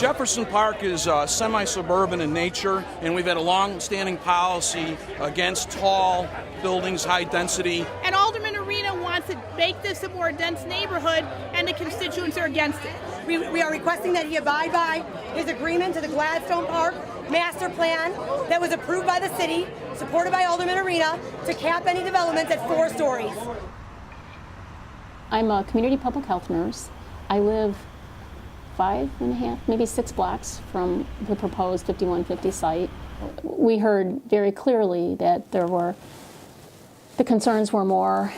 Jefferson Park is semi-suburban in nature, and we've had a long-standing policy against tall buildings, high density. And Alderman Arena wants to make this a more dense neighborhood, and the constituents are against it. We are requesting that he abide by his agreement to the Gladstone Park master plan that was approved by the city, supported by Alderman Arena, to cap any developments at 4 stories. I'm a community public health nurse. I live 5.5, maybe 6 blocks from the proposed 5150 site. We heard very clearly that the concerns were more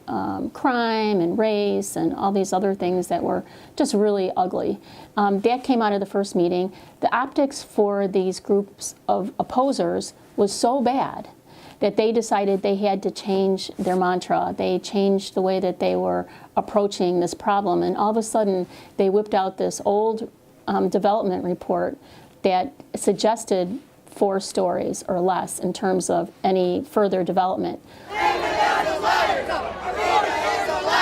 crime and race and all these other things that were just really ugly. That came out of the first meeting. The optics for these groups of opposers was so bad that they decided they had to change their mantra. They changed the way that they were approaching this problem, and all of a sudden they whipped out this old development report that suggested 4 stories or less in terms of any further development.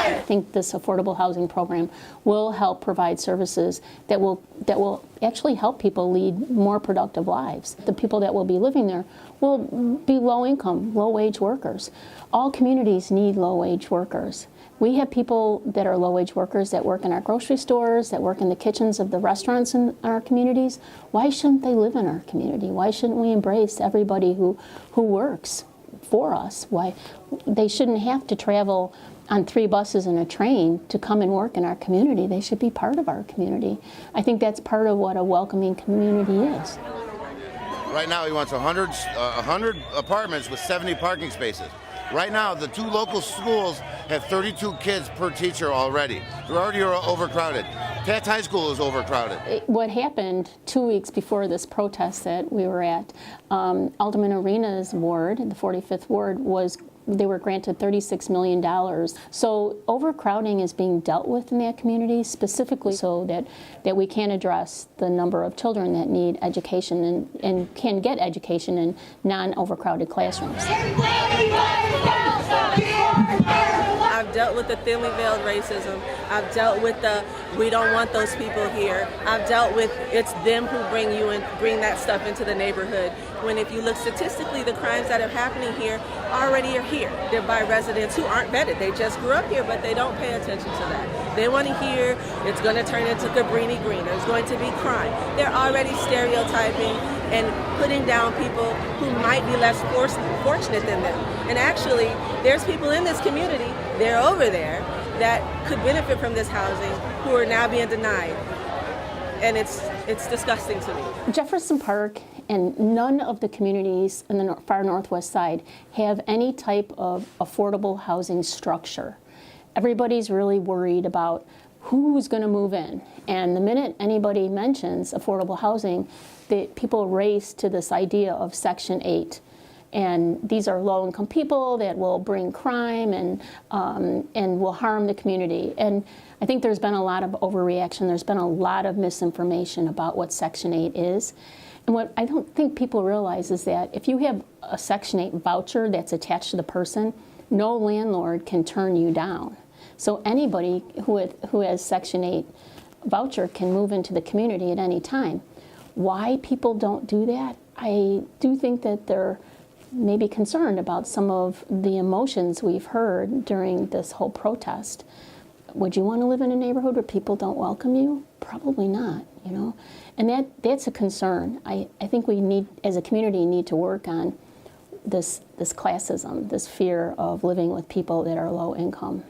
I think this affordable housing program will help provide services that will actually help people lead more productive lives. The people that will be living there will be low income, low wage workers. All communities need low wage workers. We have people that are low wage workers that work in our grocery stores, that work in the kitchens of the restaurants in our communities. Why shouldn't they live in our community? Why shouldn't we embrace everybody who works for us? Why they shouldn't have to travel on 3 buses and a train to come and work in our community. They should be part of our community. I think that's part of what a welcoming community is. Right now he wants 100 apartments with 70 parking spaces. Right now the 2 local schools have 32 kids per teacher already. They're already overcrowded. Pat's High School is overcrowded. What happened 2 weeks before this protest that we were at, Alderman Arena's ward, the 45th ward, they were granted $36 million. So overcrowding is being dealt with in that community specifically so that we can address the number of children that need education and can get education in non-overcrowded classrooms. I've dealt with the thinly veiled racism. I've dealt with the we don't want those people here. I've dealt with it's them who bring that stuff into the neighborhood. When if you look statistically, the crimes that are happening here already are here. They're by residents who aren't vetted. They just grew up here, but they don't pay attention to that. They want to hear it's going to turn into Cabrini Green. There's going to be crime. They're already stereotyping and putting down people who might be less fortunate than them. And actually, there's people in this community, they're over there, that could benefit from this housing who are now being denied. And it's disgusting to me. Jefferson Park and none of the communities in the far northwest side have any type of affordable housing structure. Everybody's really worried about who's going to move in. And the minute anybody mentions affordable housing, people race to this idea of Section 8. And these are low-income people that will bring crime and will harm the community. And I think there's been a lot of overreaction. There's been a lot of misinformation about what Section 8 is. And what I don't think people realize is that if you have a Section 8 voucher that's attached to the person, no landlord can turn you down. So anybody who has Section 8 voucher can move into the community at any time. Why people don't do that? I do think that they're maybe concerned about some of the emotions we've heard during this whole protest. Would you want to live in a neighborhood where people don't welcome you? Probably not, you know. And that's a concern. I think we need, as a community, need to work on this classism, this fear of living with people that are low income.